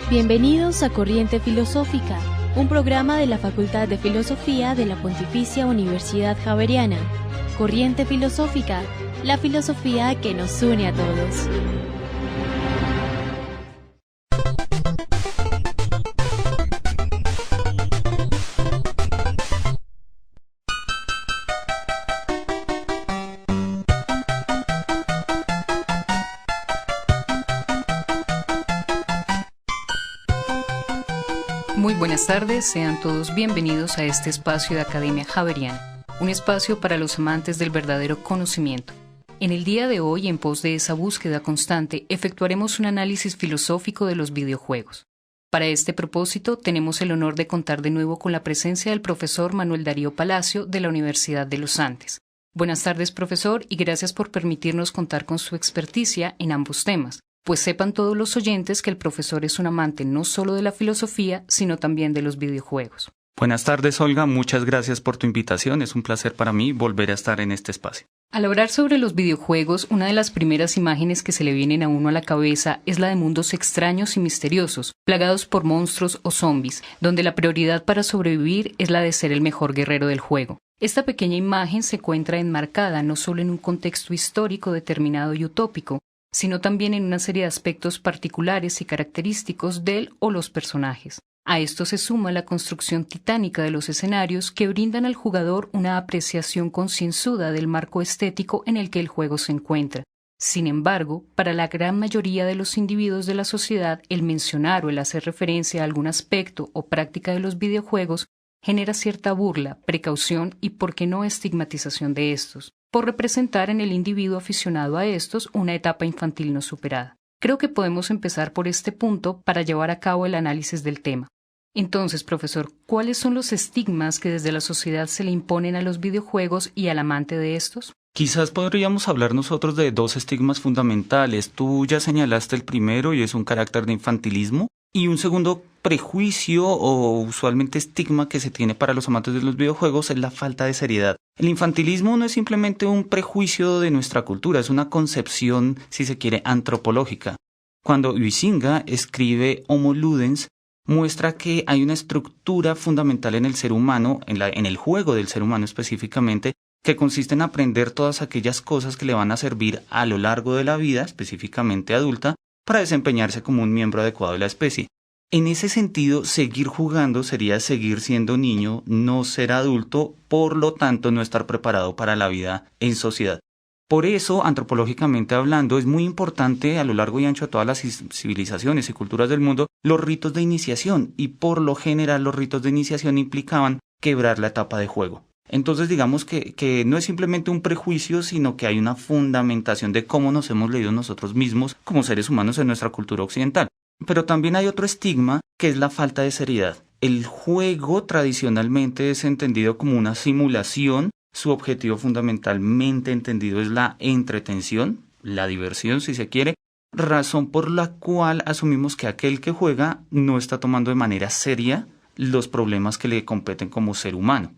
Bienvenidos a Corriente Filosófica, un programa de la Facultad de Filosofía de la Pontificia Universidad Javeriana. Corriente Filosófica, la filosofía que nos une a todos. Muy buenas tardes, sean todos bienvenidos a este espacio de Academia Javeriana, un espacio para los amantes del verdadero conocimiento. En el día de hoy, en pos de esa búsqueda constante, efectuaremos un análisis filosófico de los videojuegos. Para este propósito, tenemos el honor de contar de nuevo con la presencia del profesor Manuel Darío Palacio de la Universidad de los Andes. Buenas tardes, profesor, y gracias por permitirnos contar con su experticia en ambos temas. Pues sepan todos los oyentes que el profesor es un amante no solo de la filosofía, sino también de los videojuegos. Buenas tardes, Olga. Muchas gracias por tu invitación. Es un placer para mí volver a estar en este espacio. Al hablar sobre los videojuegos, una de las primeras imágenes que se le vienen a uno a la cabeza es la de mundos extraños y misteriosos, plagados por monstruos o zombies, donde la prioridad para sobrevivir es la de ser el mejor guerrero del juego. Esta pequeña imagen se encuentra enmarcada no solo en un contexto histórico determinado y utópico, sino también en una serie de aspectos particulares y característicos del o los personajes. A esto se suma la construcción titánica de los escenarios que brindan al jugador una apreciación concienzuda del marco estético en el que el juego se encuentra. Sin embargo, para la gran mayoría de los individuos de la sociedad, el mencionar o el hacer referencia a algún aspecto o práctica de los videojuegos genera cierta burla, precaución y, por qué no, estigmatización de estos, por representar en el individuo aficionado a estos una etapa infantil no superada. Creo que podemos empezar por este punto para llevar a cabo el análisis del tema. Entonces, profesor, ¿cuáles son los estigmas que desde la sociedad se le imponen a los videojuegos y al amante de estos? Quizás podríamos hablar nosotros de dos estigmas fundamentales. Tú ya señalaste el primero y es un carácter de infantilismo. Y un segundo prejuicio o usualmente estigma que se tiene para los amantes de los videojuegos es la falta de seriedad. El infantilismo no es simplemente un prejuicio de nuestra cultura, es una concepción, si se quiere, antropológica. Cuando Huizinga escribe Homo Ludens, muestra que hay una estructura fundamental en el ser humano, en el juego del ser humano específicamente, que consiste en aprender todas aquellas cosas que le van a servir a lo largo de la vida, específicamente adulta, para desempeñarse como un miembro adecuado de la especie. En ese sentido, seguir jugando sería seguir siendo niño, no ser adulto, por lo tanto no estar preparado para la vida en sociedad. Por eso, antropológicamente hablando, es muy importante a lo largo y ancho de todas las civilizaciones y culturas del mundo los ritos de iniciación, y por lo general los ritos de iniciación implicaban quebrar la etapa de juego. Entonces digamos que no es simplemente un prejuicio, sino que hay una fundamentación de cómo nos hemos leído nosotros mismos como seres humanos en nuestra cultura occidental. Pero también hay otro estigma que es la falta de seriedad. El juego tradicionalmente es entendido como una simulación, su objetivo fundamentalmente entendido es la entretención, la diversión si se quiere, razón por la cual asumimos que aquel que juega no está tomando de manera seria los problemas que le competen como ser humano.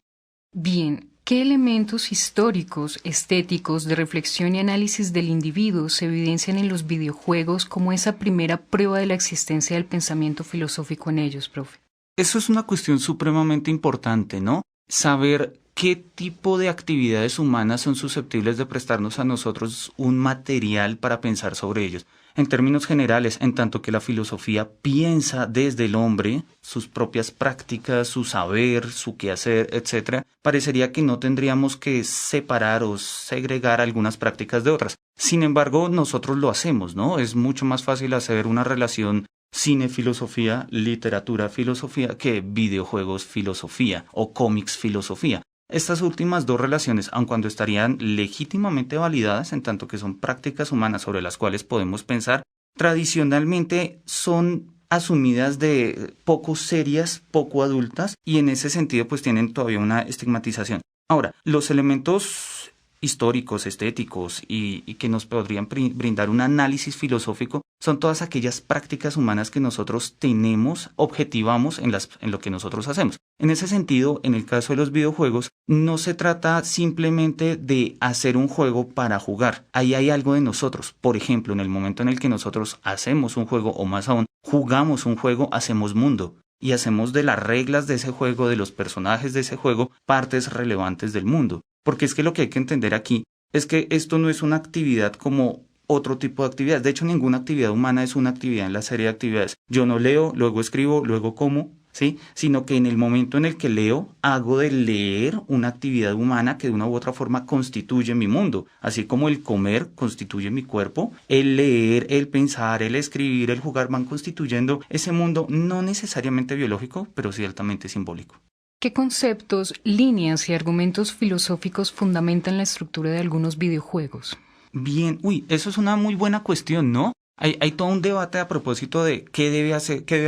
Bien, ¿qué elementos históricos, estéticos, de reflexión y análisis del individuo se evidencian en los videojuegos como esa primera prueba de la existencia del pensamiento filosófico en ellos, profe? Eso es una cuestión supremamente importante, ¿no? Saber qué tipo de actividades humanas son susceptibles de prestarnos a nosotros un material para pensar sobre ellos. En términos generales, en tanto que la filosofía piensa desde el hombre, sus propias prácticas, su saber, su quehacer, etc., parecería que no tendríamos que separar o segregar algunas prácticas de otras. Sin embargo, nosotros lo hacemos, ¿no? Es mucho más fácil hacer una relación cine-filosofía, literatura-filosofía, que videojuegos-filosofía o cómics-filosofía. Estas últimas dos relaciones, aun cuando estarían legítimamente validadas en tanto que son prácticas humanas sobre las cuales podemos pensar, tradicionalmente son asumidas de poco serias, poco adultas, y en ese sentido pues tienen todavía una estigmatización. Ahora, los elementos históricos, estéticos y que nos podrían brindar un análisis filosófico son todas aquellas prácticas humanas que nosotros tenemos, objetivamos en lo que nosotros hacemos. En ese sentido, en el caso de los videojuegos, no se trata simplemente de hacer un juego para jugar. Ahí hay algo de nosotros. Por ejemplo, en el momento en el que nosotros hacemos un juego, o más aún, jugamos un juego, hacemos mundo. Y hacemos de las reglas de ese juego, de los personajes de ese juego, partes relevantes del mundo. Porque es que lo que hay que entender aquí es que esto no es una actividad como otro tipo de actividad. De hecho, ninguna actividad humana es una actividad en la serie de actividades. Yo no leo, luego escribo, luego como, ¿sí? Sino que en el momento en el que leo, hago de leer una actividad humana que de una u otra forma constituye mi mundo. Así como el comer constituye mi cuerpo, el leer, el pensar, el escribir, el jugar van constituyendo ese mundo no necesariamente biológico, pero sí altamente simbólico. ¿Qué conceptos, líneas y argumentos filosóficos fundamentan la estructura de algunos videojuegos? Bien, eso es una muy buena cuestión, ¿no? Hay todo un debate a propósito de qué debe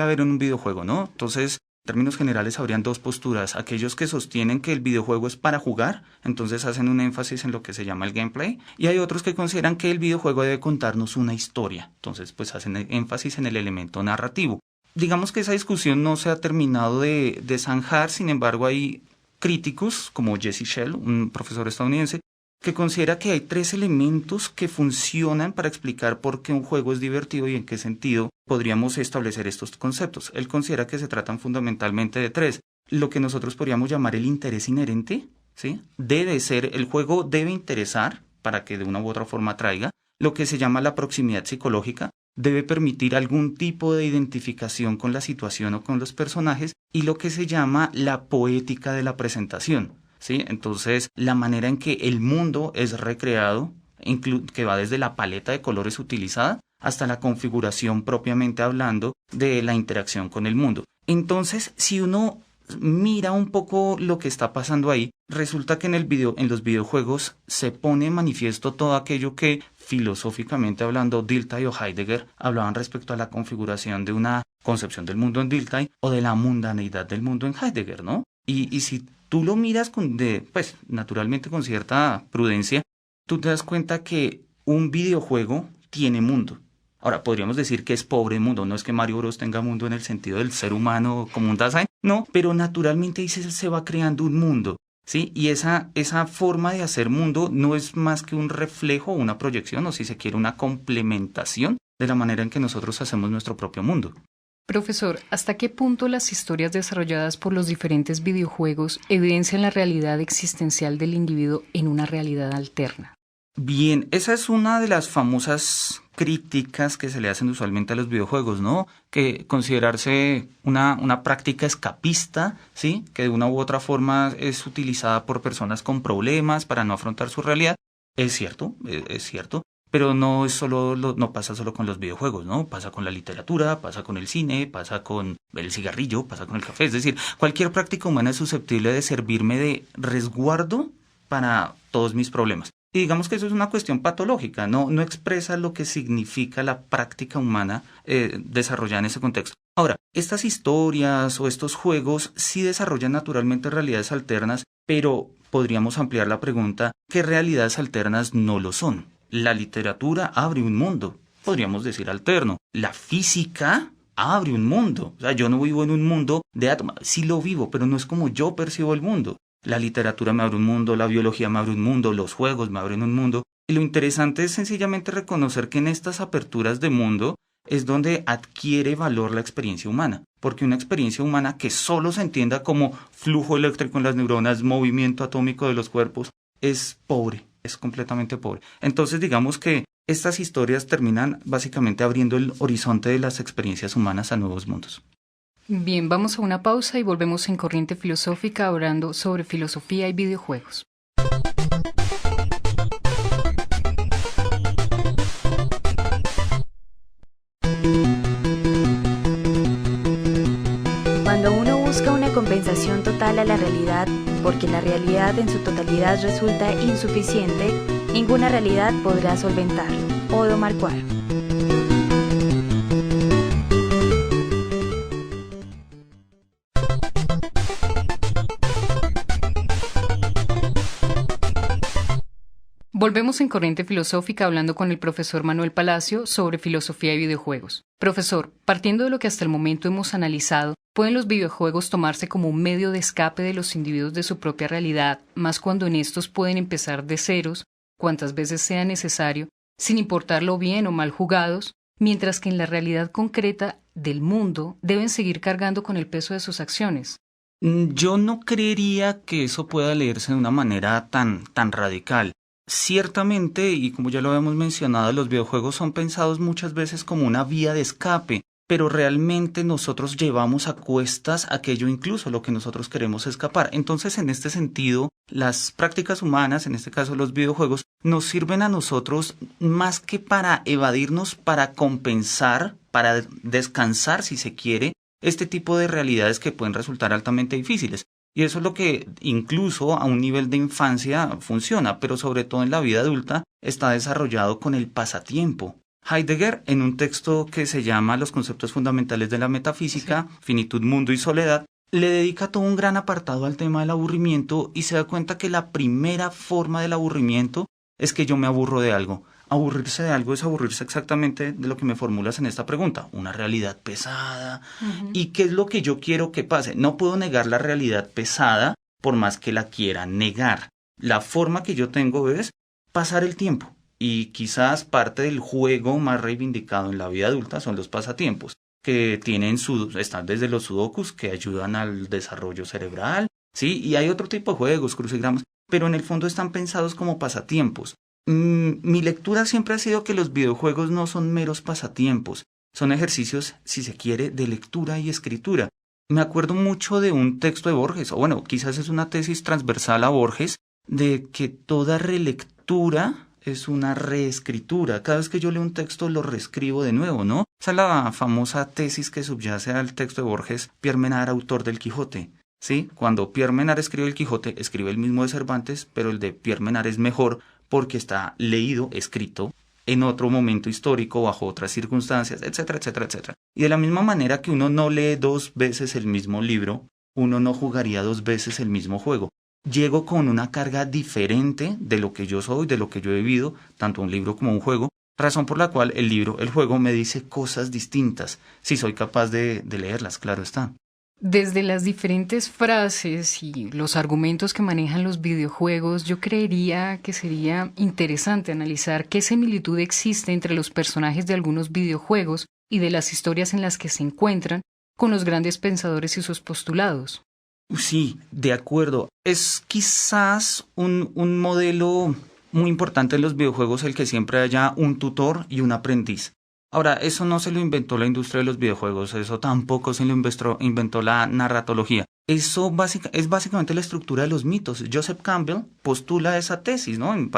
haber en un videojuego, ¿no? Entonces, en términos generales, habrían dos posturas. Aquellos que sostienen que el videojuego es para jugar, entonces hacen un énfasis en lo que se llama el gameplay. Y hay otros que consideran que el videojuego debe contarnos una historia. Entonces, pues hacen énfasis en el elemento narrativo. Digamos que esa discusión no se ha terminado de zanjar, sin embargo, hay críticos como Jesse Shell, un profesor estadounidense, que considera que hay 3 elementos que funcionan para explicar por qué un juego es divertido y en qué sentido podríamos establecer estos conceptos. Él considera que se tratan fundamentalmente de 3. Lo que nosotros podríamos llamar el interés inherente, ¿sí? El juego debe interesar para que de una u otra forma atraiga. Lo que se llama la proximidad psicológica, debe permitir algún tipo de identificación con la situación o con los personajes, y lo que se llama la poética de la presentación, ¿sí? Entonces, la manera en que el mundo es recreado, que va desde la paleta de colores utilizada hasta la configuración propiamente hablando de la interacción con el mundo. Entonces, si uno mira un poco lo que está pasando ahí, resulta que en los videojuegos se pone en manifiesto todo aquello que, filosóficamente hablando, Dilthey o Heidegger hablaban respecto a la configuración de una concepción del mundo en Dilthey o de la mundaneidad del mundo en Heidegger, ¿no? Y si tú lo miras naturalmente con cierta prudencia, tú te das cuenta que un videojuego tiene mundo. Ahora, podríamos decir que es pobre mundo, no es que Mario Bros tenga mundo en el sentido del ser humano como un Dasein, no, pero naturalmente ahí se va creando un mundo, ¿sí? Y esa forma de hacer mundo no es más que un reflejo, una proyección, o si se quiere, una complementación de la manera en que nosotros hacemos nuestro propio mundo. Profesor, ¿hasta qué punto las historias desarrolladas por los diferentes videojuegos evidencian la realidad existencial del individuo en una realidad alterna? Bien, esa es una de las famosas críticas que se le hacen usualmente a los videojuegos, ¿no? Que considerarse una práctica escapista, ¿sí? Que de una u otra forma es utilizada por personas con problemas para no afrontar su realidad. Es cierto, pero no pasa solo con los videojuegos, ¿no? Pasa con la literatura, pasa con el cine, pasa con el cigarrillo, pasa con el café. Es decir, cualquier práctica humana es susceptible de servirme de resguardo para todos mis problemas. Y digamos que eso es una cuestión patológica, no expresa lo que significa la práctica humana desarrollada en ese contexto. Ahora, estas historias o estos juegos sí desarrollan naturalmente realidades alternas, pero podríamos ampliar la pregunta: ¿qué realidades alternas no lo son? La literatura abre un mundo, podríamos decir alterno. La física abre un mundo. O sea, yo no vivo en un mundo de átomos, sí lo vivo, pero no es como yo percibo el mundo. La literatura me abre un mundo, la biología me abre un mundo, los juegos me abren un mundo. Y lo interesante es sencillamente reconocer que en estas aperturas de mundo es donde adquiere valor la experiencia humana. Porque una experiencia humana que solo se entienda como flujo eléctrico en las neuronas, movimiento atómico de los cuerpos, es pobre, es completamente pobre. Entonces digamos que estas historias terminan básicamente abriendo el horizonte de las experiencias humanas a nuevos mundos. Bien, vamos a una pausa y volvemos en Corriente Filosófica hablando sobre filosofía y videojuegos. Cuando uno busca una compensación total a la realidad, porque la realidad en su totalidad resulta insuficiente, ninguna realidad podrá solventarlo. Odo Marcuar. Volvemos en Corriente Filosófica hablando con el profesor Manuel Palacio sobre filosofía y videojuegos. Profesor, partiendo de lo que hasta el momento hemos analizado, ¿Pueden los videojuegos tomarse como un medio de escape de los individuos de su propia realidad, más cuando en estos pueden empezar de ceros, cuantas veces sea necesario, sin importar lo bien o mal jugados, mientras que en la realidad concreta del mundo deben seguir cargando con el peso de sus acciones? Yo no creería que eso pueda leerse de una manera tan radical. Ciertamente, y como ya lo habíamos mencionado, los videojuegos son pensados muchas veces como una vía de escape, pero realmente nosotros llevamos a cuestas aquello, incluso lo que nosotros queremos escapar. Entonces, en este sentido, las prácticas humanas, en este caso los videojuegos, nos sirven a nosotros más que para evadirnos, para compensar, para descansar, si se quiere, este tipo de realidades que pueden resultar altamente difíciles. Y eso es lo que incluso a un nivel de infancia funciona, pero sobre todo en la vida adulta está desarrollado con el pasatiempo. Heidegger, en un texto que se llama Los conceptos fundamentales de la metafísica, Finitud, mundo y soledad, le dedica todo un gran apartado al tema del aburrimiento y se da cuenta que la primera forma del aburrimiento es que yo me aburro de algo. Aburrirse de algo es aburrirse exactamente de lo que me formulas en esta pregunta, una realidad pesada. ¿Y qué es lo que yo quiero que pase? No puedo negar la realidad pesada por más que la quiera negar. La forma que yo tengo es pasar el tiempo. Y quizás parte del juego más reivindicado en la vida adulta son los pasatiempos, que están desde los sudokus, que ayudan al desarrollo cerebral, ¿sí? Y hay otro tipo de juegos, crucigramas, pero en el fondo están pensados como pasatiempos. Mi lectura siempre ha sido que los videojuegos no son meros pasatiempos, son ejercicios, si se quiere, de lectura y escritura. Me acuerdo mucho de un texto de Borges, o bueno, quizás es una tesis transversal a Borges, de que toda relectura es una reescritura. Cada vez que yo leo un texto lo reescribo de nuevo, ¿no? Esa es la famosa tesis que subyace al texto de Borges, Pierre Menard, autor del Quijote. ¿Sí? Cuando Pierre Menard escribe el Quijote, escribe el mismo de Cervantes, pero el de Pierre Menard es mejor porque está leído, escrito, en otro momento histórico, bajo otras circunstancias, etcétera, etcétera, etcétera. Y de la misma manera que uno no lee 2 veces el mismo libro, uno no jugaría 2 veces el mismo juego. Llego con una carga diferente de lo que yo soy, de lo que yo he vivido, tanto un libro como un juego, razón por la cual el juego me dice cosas distintas, si soy capaz de leerlas, claro está. Desde las diferentes frases y los argumentos que manejan los videojuegos, yo creería que sería interesante analizar qué similitud existe entre los personajes de algunos videojuegos y de las historias en las que se encuentran con los grandes pensadores y sus postulados. Sí, de acuerdo. Es quizás un modelo muy importante en los videojuegos el que siempre haya un tutor y un aprendiz. Ahora, eso no se lo inventó la industria de los videojuegos, eso tampoco se lo inventó la narratología. Eso es básicamente la estructura de los mitos. Joseph Campbell postula esa tesis, ¿no? En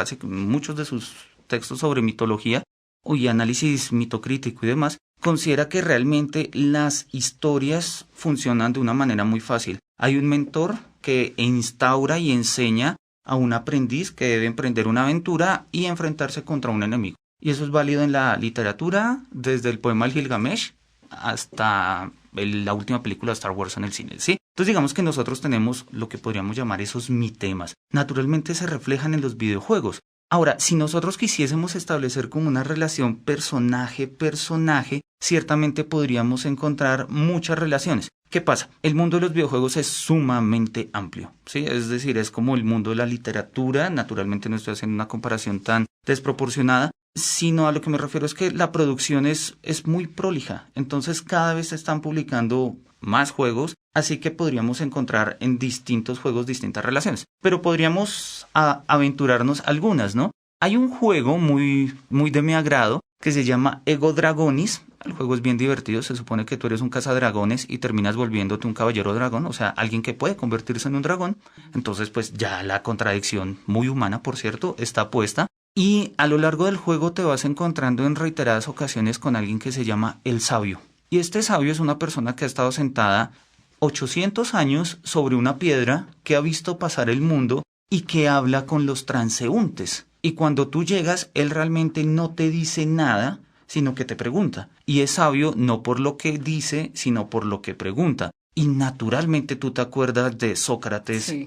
muchos de sus textos sobre mitología y análisis mitocrítico y demás, considera que realmente las historias funcionan de una manera muy fácil. Hay un mentor que instaura y enseña a un aprendiz que debe emprender una aventura y enfrentarse contra un enemigo. Y eso es válido en la literatura, desde el poema El Gilgamesh hasta la última película de Star Wars en el cine, ¿sí? Entonces digamos que nosotros tenemos lo que podríamos llamar esos mitemas. Naturalmente se reflejan en los videojuegos. Ahora, si nosotros quisiésemos establecer como una relación personaje-personaje, ciertamente podríamos encontrar muchas relaciones. ¿Qué pasa? El mundo de los videojuegos es sumamente amplio, ¿sí? Es decir, es como el mundo de la literatura. Naturalmente no estoy haciendo una comparación tan desproporcionada, sino a lo que me refiero es que la producción es muy prolija. Entonces cada vez se están publicando más juegos, así que podríamos encontrar en distintos juegos distintas relaciones. Pero podríamos aventurarnos algunas, ¿no? Hay un juego muy de mi agrado que se llama Ego Dragonis. El juego es bien divertido, se supone que tú eres un cazadragones y terminas volviéndote un caballero dragón, o sea, alguien que puede convertirse en un dragón. Entonces, pues ya la contradicción, muy humana por cierto, está puesta. Y a lo largo del juego te vas encontrando en reiteradas ocasiones con alguien que se llama el sabio. Y este sabio es una persona que ha estado sentada 800 años sobre una piedra, que ha visto pasar el mundo y que habla con los transeúntes. Y cuando tú llegas, él realmente no te dice nada, sino que te pregunta. Y es sabio no por lo que dice, sino por lo que pregunta. Y naturalmente tú te acuerdas de Sócrates Sí.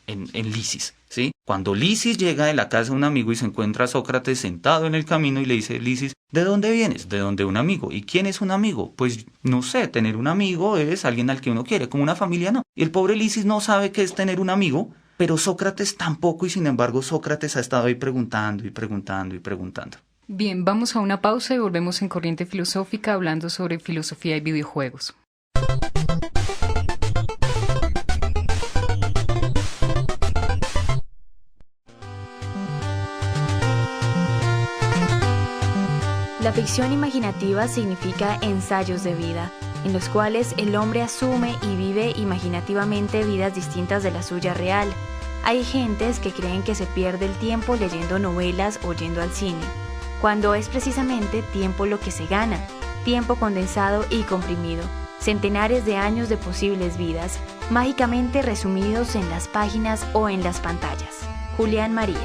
en Lisis, ¿sí? Cuando Lisis llega de la casa de un amigo y se encuentra a Sócrates sentado en el camino y le dice, Lisis, ¿De dónde vienes? De donde un amigo. ¿Y quién es un amigo? Pues no sé, tener un amigo es alguien al que uno quiere, como una familia no. Y el pobre Lisis no sabe qué es tener un amigo, pero Sócrates tampoco, y sin embargo Sócrates ha estado ahí preguntando y preguntando y preguntando. Bien, vamos a una pausa y volvemos en Corriente Filosófica hablando sobre filosofía y videojuegos. La ficción imaginativa significa ensayos de vida, en los cuales el hombre asume y vive imaginativamente vidas distintas de la suya real. Hay gentes que creen que se pierde el tiempo leyendo novelas o yendo al cine, cuando es precisamente tiempo lo que se gana, tiempo condensado y comprimido, centenares de años de posibles vidas, mágicamente resumidos en las páginas o en las pantallas. Julián Marías.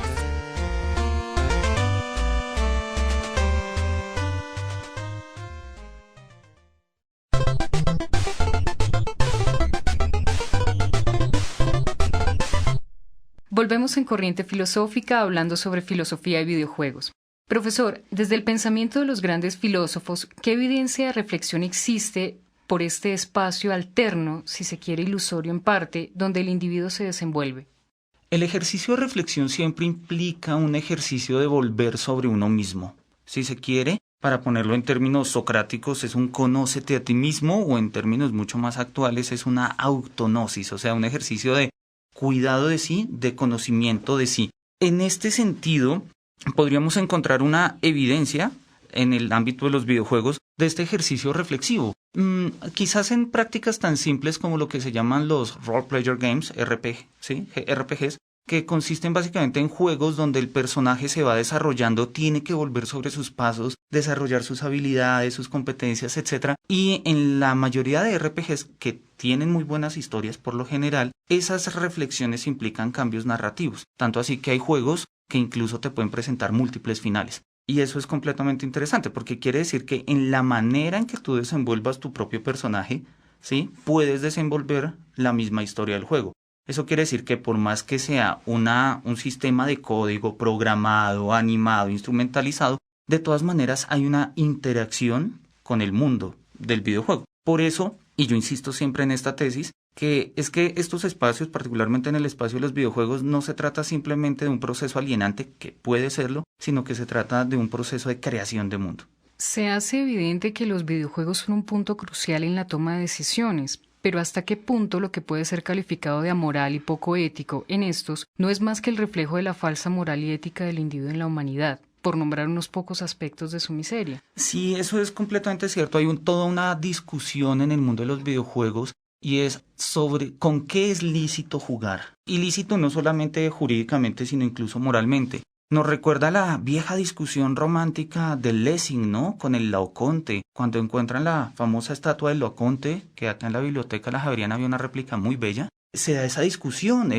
Volvemos en Corriente Filosófica hablando sobre filosofía y videojuegos. Profesor, desde el pensamiento de los grandes filósofos, ¿qué evidencia de reflexión existe por este espacio alterno, si se quiere ilusorio en parte, donde el individuo se desenvuelve? El ejercicio de reflexión siempre implica un ejercicio de volver sobre uno mismo. Si se quiere, para ponerlo en términos socráticos, es un conócete a ti mismo, o en términos mucho más actuales es una autognosis, o sea, un ejercicio de cuidado de sí, de conocimiento de sí. En este sentido, podríamos encontrar una evidencia en el ámbito de los videojuegos de este ejercicio reflexivo. Quizás en prácticas tan simples como lo que se llaman los Role Player Games, RPG, ¿sí? RPGs, que consisten básicamente en juegos donde el personaje se va desarrollando, tiene que volver sobre sus pasos, desarrollar sus habilidades, sus competencias, etc. Y en la mayoría de RPGs que tienen muy buenas historias por lo general, esas reflexiones implican cambios narrativos, tanto así que hay juegos que incluso te pueden presentar múltiples finales. Y eso es completamente interesante porque quiere decir que en la manera en que tú desenvuelvas tu propio personaje, ¿sí?, puedes desenvolver la misma historia del juego. Eso quiere decir que por más que sea un sistema de código programado, animado, instrumentalizado, de todas maneras hay una interacción con el mundo del videojuego. Por eso, y yo insisto siempre en esta tesis, que es que estos espacios, particularmente en el espacio de los videojuegos, no se trata simplemente de un proceso alienante, que puede serlo, sino que se trata de un proceso de creación de mundo. Se hace evidente que los videojuegos son un punto crucial en la toma de decisiones, pero ¿hasta qué punto lo que puede ser calificado de amoral y poco ético en estos no es más que el reflejo de la falsa moral y ética del individuo en la humanidad, por nombrar unos pocos aspectos de su miseria? Sí, eso es completamente cierto. Hay toda una discusión en el mundo de los videojuegos y es sobre con qué es lícito jugar. Y lícito no solamente jurídicamente, sino incluso moralmente. Nos recuerda la vieja discusión romántica del Lessing, ¿no?, con el Laoconte. Cuando encuentran la famosa estatua del Laoconte, que acá en la biblioteca La Javeriana había una réplica muy bella, se da esa discusión.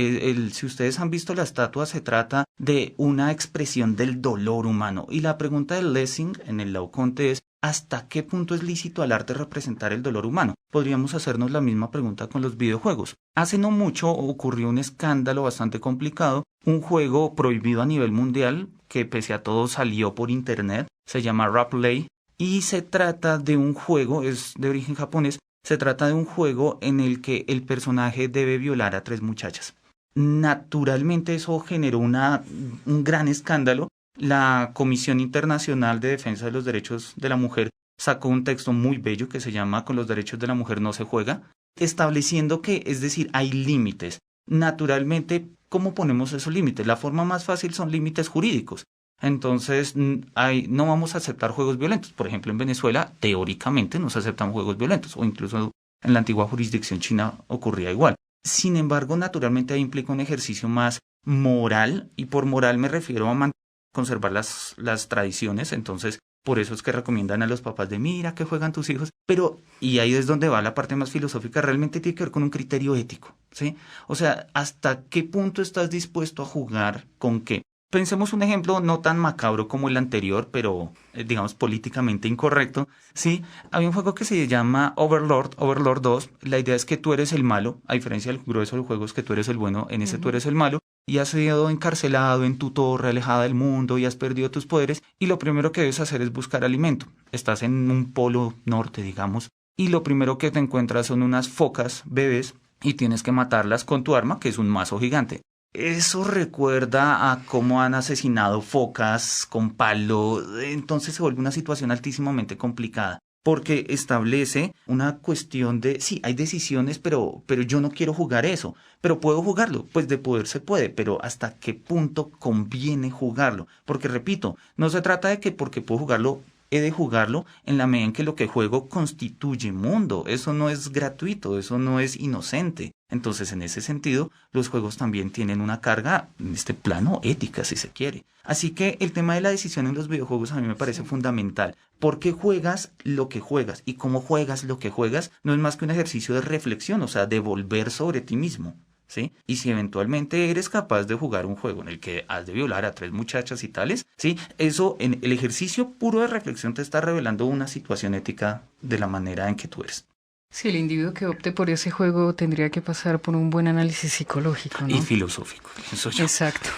Si ustedes han visto la estatua, se trata de una expresión del dolor humano. Y la pregunta del Lessing en el Laoconte es, ¿hasta qué punto es lícito al arte representar el dolor humano? Podríamos hacernos la misma pregunta con los videojuegos. Hace no mucho ocurrió un escándalo bastante complicado, un juego prohibido a nivel mundial, que pese a todo salió por internet, se llama Rapley, y se trata de un juego, es de origen japonés, se trata de un juego en el que el personaje debe violar a 3 muchachas. Naturalmente eso generó un gran escándalo. La Comisión Internacional de Defensa de los Derechos de la Mujer sacó un texto muy bello que se llama "Con los derechos de la mujer no se juega", estableciendo que, es decir, hay límites. Naturalmente, ¿cómo ponemos esos límites? La forma más fácil son límites jurídicos. Entonces, no vamos a aceptar juegos violentos. Por ejemplo, en Venezuela, teóricamente, no se aceptan juegos violentos, o incluso en la antigua jurisdicción china ocurría igual. Sin embargo, naturalmente ahí implica un ejercicio más moral, y por moral me refiero a conservar las tradiciones. Entonces, por eso es que recomiendan a los papás de mira que juegan tus hijos, pero, y ahí es donde va la parte más filosófica, realmente tiene que ver con un criterio ético, ¿sí? O sea, ¿hasta qué punto estás dispuesto a jugar con qué? Pensemos un ejemplo no tan macabro como el anterior, pero digamos políticamente incorrecto, ¿sí? Había un juego que se llama Overlord 2, la idea es que tú eres el malo, a diferencia del grueso del juego es que tú eres el bueno, en ese tú eres el malo, y has sido encarcelado en tu torre alejada del mundo y has perdido tus poderes y lo primero que debes hacer es buscar alimento. Estás en un polo norte, digamos, y lo primero que te encuentras son unas focas bebés y tienes que matarlas con tu arma, que es un mazo gigante. Eso recuerda a cómo han asesinado focas con palo, entonces se vuelve una situación altísimamente complicada. Porque establece una cuestión de, sí, hay decisiones, pero yo no quiero jugar eso, pero puedo jugarlo, pues de poder se puede, pero ¿hasta qué punto conviene jugarlo? Porque repito, no se trata de que porque puedo jugarlo, he de jugarlo en la medida en que lo que juego constituye mundo, eso no es gratuito, eso no es inocente. Entonces, en ese sentido, los juegos también tienen una carga, en este plano, ética, si se quiere. Así que el tema de la decisión en los videojuegos a mí me parece fundamental. Porque juegas lo que juegas y cómo juegas lo que juegas no es más que un ejercicio de reflexión, o sea, de volver sobre ti mismo, ¿sí? Y si eventualmente eres capaz de jugar un juego en el que has de violar a 3 muchachas y tales, ¿sí? Eso, en el ejercicio puro de reflexión te está revelando una situación ética de la manera en que tú eres. Si el individuo que opte por ese juego tendría que pasar por un buen análisis psicológico, ¿no? Y filosófico, eso yo. Exacto.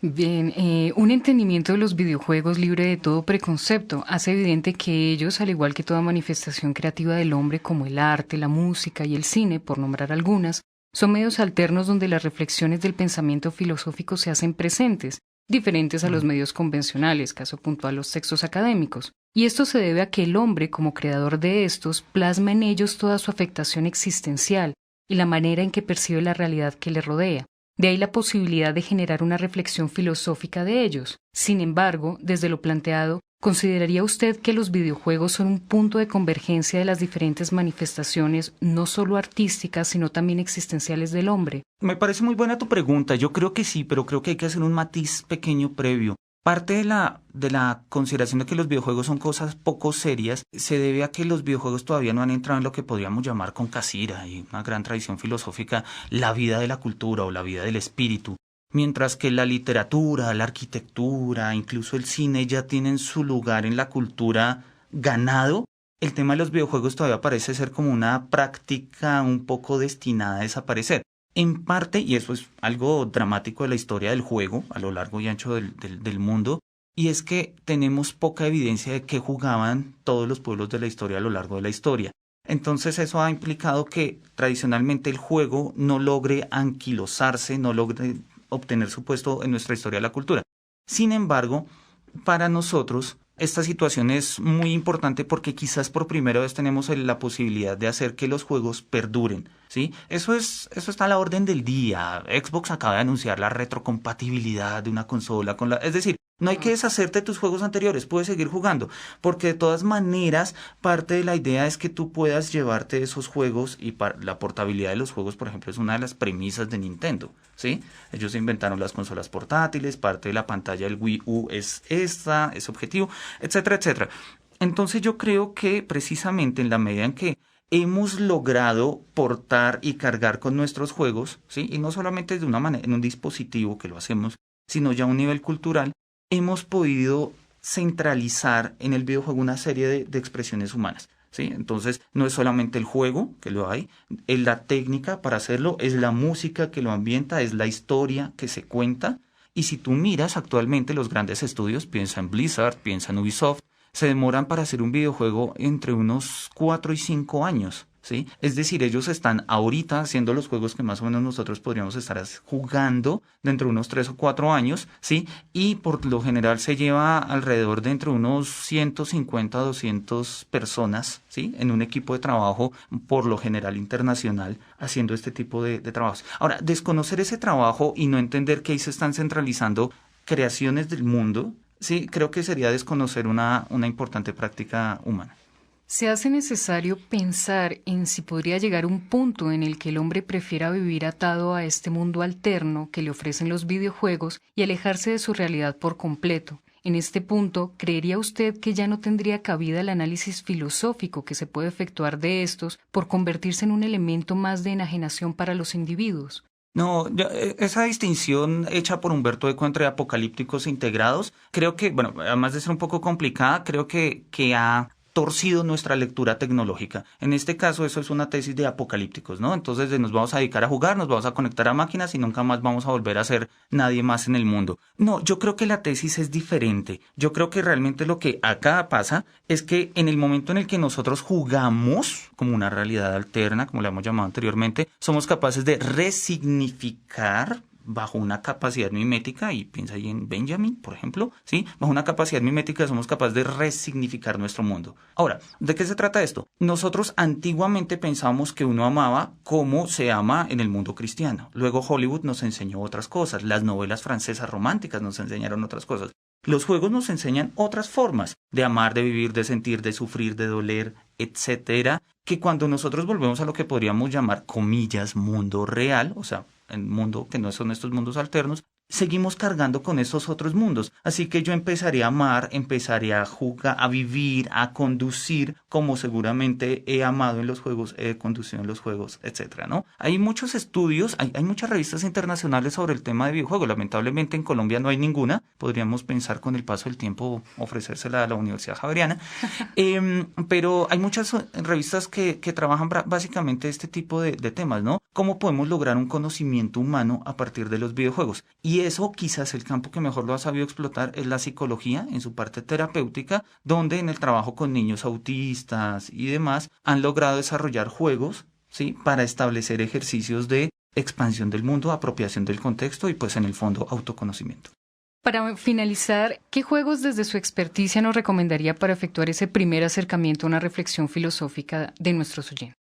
Bien, un entendimiento de los videojuegos libre de todo preconcepto hace evidente que ellos, al igual que toda manifestación creativa del hombre como el arte, la música y el cine, por nombrar algunas, son medios alternos donde las reflexiones del pensamiento filosófico se hacen presentes, diferentes a los medios convencionales, caso puntual los textos académicos. Y esto se debe a que el hombre, como creador de estos, plasma en ellos toda su afectación existencial y la manera en que percibe la realidad que le rodea. De ahí la posibilidad de generar una reflexión filosófica de ellos. Sin embargo, desde lo planteado, ¿consideraría usted que los videojuegos son un punto de convergencia de las diferentes manifestaciones, no solo artísticas, sino también existenciales del hombre? Me parece muy buena tu pregunta. Yo creo que sí, pero creo que hay que hacer un matiz pequeño previo. Parte de la consideración de que los videojuegos son cosas poco serias se debe a que los videojuegos todavía no han entrado en lo que podríamos llamar con Casira y una gran tradición filosófica, la vida de la cultura o la vida del espíritu. Mientras que la literatura, la arquitectura, incluso el cine ya tienen su lugar en la cultura ganado, el tema de los videojuegos todavía parece ser como una práctica un poco destinada a desaparecer. En parte, y eso es algo dramático de la historia del juego a lo largo y ancho del mundo, y es que tenemos poca evidencia de que jugaban todos los pueblos de la historia a lo largo de la historia. Entonces eso ha implicado que tradicionalmente el juego no logre anquilosarse, no logre obtener su puesto en nuestra historia de la cultura. Sin embargo, para nosotros esta situación es muy importante porque quizás por primera vez tenemos la posibilidad de hacer que los juegos perduren, ¿sí? Eso está a la orden del día. Xbox acaba de anunciar la retrocompatibilidad de una consola con la... Es decir, no hay que deshacerte de tus juegos anteriores, puedes seguir jugando, porque de todas maneras parte de la idea es que tú puedas llevarte esos juegos y la portabilidad de los juegos, por ejemplo, es una de las premisas de Nintendo, ¿sí? Ellos inventaron las consolas portátiles, parte de la pantalla del Wii U es ese objetivo, etcétera, etcétera. Entonces yo creo que precisamente en la medida en que hemos logrado portar y cargar con nuestros juegos, ¿sí? Y no solamente de una manera en un dispositivo que lo hacemos, sino ya a un nivel cultural, hemos podido centralizar en el videojuego una serie de expresiones humanas, ¿sí? Entonces, no es solamente el juego, que lo hay, es la técnica para hacerlo, es la música que lo ambienta, es la historia que se cuenta. Y si tú miras actualmente los grandes estudios, piensa en Blizzard, piensa en Ubisoft, se demoran para hacer un videojuego entre unos 4 y 5 años, ¿sí? Es decir, ellos están ahorita haciendo los juegos que más o menos nosotros podríamos estar jugando dentro de unos 3 o 4 años, ¿sí? Y por lo general se lleva alrededor de entre unos 150 a 200 personas, ¿sí? En un equipo de trabajo, por lo general internacional, haciendo este tipo de trabajos. Ahora, desconocer ese trabajo y no entender que ahí se están centralizando creaciones del mundo, sí, creo que sería desconocer una importante práctica humana. Se hace necesario pensar en si podría llegar un punto en el que el hombre prefiera vivir atado a este mundo alterno que le ofrecen los videojuegos y alejarse de su realidad por completo. En este punto, ¿creería usted que ya no tendría cabida el análisis filosófico que se puede efectuar de estos por convertirse en un elemento más de enajenación para los individuos? No, esa distinción hecha por Humberto Eco entre apocalípticos e integrados, creo que, bueno, además de ser un poco complicada, creo que ha torcido nuestra lectura tecnológica. En este caso, eso es una tesis de apocalípticos, ¿no? Entonces nos vamos a dedicar a jugar, nos vamos a conectar a máquinas y nunca más vamos a volver a ser nadie más en el mundo. No, yo creo que la tesis es diferente. Yo creo que realmente lo que acá pasa es que en el momento en el que nosotros jugamos como una realidad alterna, como le hemos llamado anteriormente, somos capaces de resignificar bajo una capacidad mimética, y piensa ahí en Benjamin, por ejemplo, ¿sí? Bajo una capacidad mimética somos capaces de resignificar nuestro mundo. Ahora, ¿de qué se trata esto? Nosotros antiguamente pensábamos que uno amaba como se ama en el mundo cristiano. Luego Hollywood nos enseñó otras cosas, las novelas francesas románticas nos enseñaron otras cosas. Los juegos nos enseñan otras formas de amar, de vivir, de sentir, de sufrir, de doler, etcétera, que cuando nosotros volvemos a lo que podríamos llamar, comillas, mundo real, o sea, el mundo que no son estos mundos alternos, seguimos cargando con esos otros mundos. Así que yo empezaré a amar, empezaré a jugar, a vivir, a conducir como seguramente he amado en los juegos, he conducido en los juegos, etcétera, ¿no? Hay muchos estudios, hay muchas revistas internacionales sobre el tema de videojuegos. Lamentablemente en Colombia no hay ninguna. Podríamos pensar con el paso del tiempo ofrecérsela a la Universidad Javeriana. Pero hay muchas revistas que trabajan básicamente este tipo de temas, ¿no? ¿Cómo podemos lograr un conocimiento humano a partir de los videojuegos? Y eso quizás el campo que mejor lo ha sabido explotar es la psicología en su parte terapéutica, donde en el trabajo con niños autistas y demás han logrado desarrollar juegos, ¿sí?, para establecer ejercicios de expansión del mundo, apropiación del contexto y pues en el fondo autoconocimiento. Para finalizar, ¿qué juegos desde su experticia nos recomendaría para efectuar ese primer acercamiento a una reflexión filosófica de nuestros oyentes?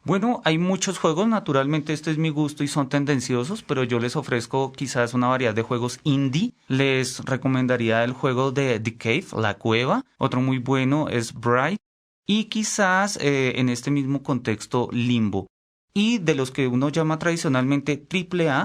Bueno, hay muchos juegos, naturalmente este es mi gusto y son tendenciosos, pero yo les ofrezco quizás una variedad de juegos indie. Les recomendaría el juego de The Cave, La Cueva, otro muy bueno es Bright, y quizás en este mismo contexto Limbo. Y de los que uno llama tradicionalmente AAA,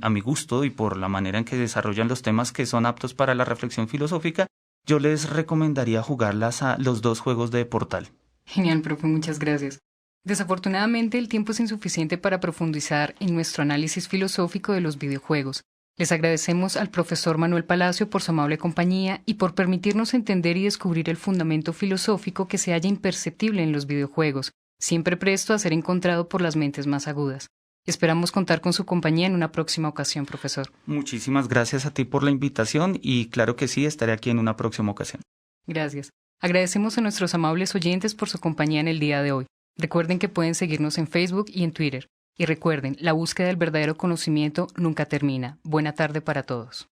a mi gusto y por la manera en que desarrollan los temas que son aptos para la reflexión filosófica, yo les recomendaría jugarlas a los dos juegos de Portal. Genial, profe, muchas gracias. Desafortunadamente, el tiempo es insuficiente para profundizar en nuestro análisis filosófico de los videojuegos. Les agradecemos al profesor Manuel Palacio por su amable compañía y por permitirnos entender y descubrir el fundamento filosófico que se halla imperceptible en los videojuegos, siempre presto a ser encontrado por las mentes más agudas. Esperamos contar con su compañía en una próxima ocasión, profesor. Muchísimas gracias a ti por la invitación y claro que sí, estaré aquí en una próxima ocasión. Gracias. Agradecemos a nuestros amables oyentes por su compañía en el día de hoy. Recuerden que pueden seguirnos en Facebook y en Twitter. Y recuerden, la búsqueda del verdadero conocimiento nunca termina. Buena tarde para todos.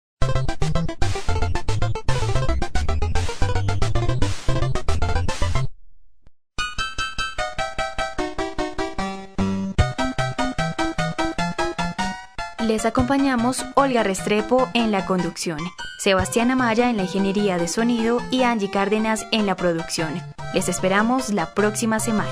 Les acompañamos Olga Restrepo en la conducción, Sebastián Amaya en la ingeniería de sonido y Angie Cárdenas en la producción. Les esperamos la próxima semana.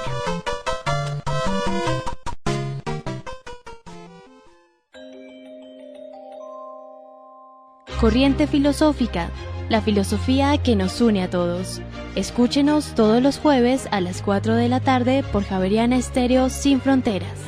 Corriente Filosófica, la filosofía que nos une a todos. Escúchenos todos los jueves a las 4 de la tarde por Javeriana Estéreo Sin Fronteras.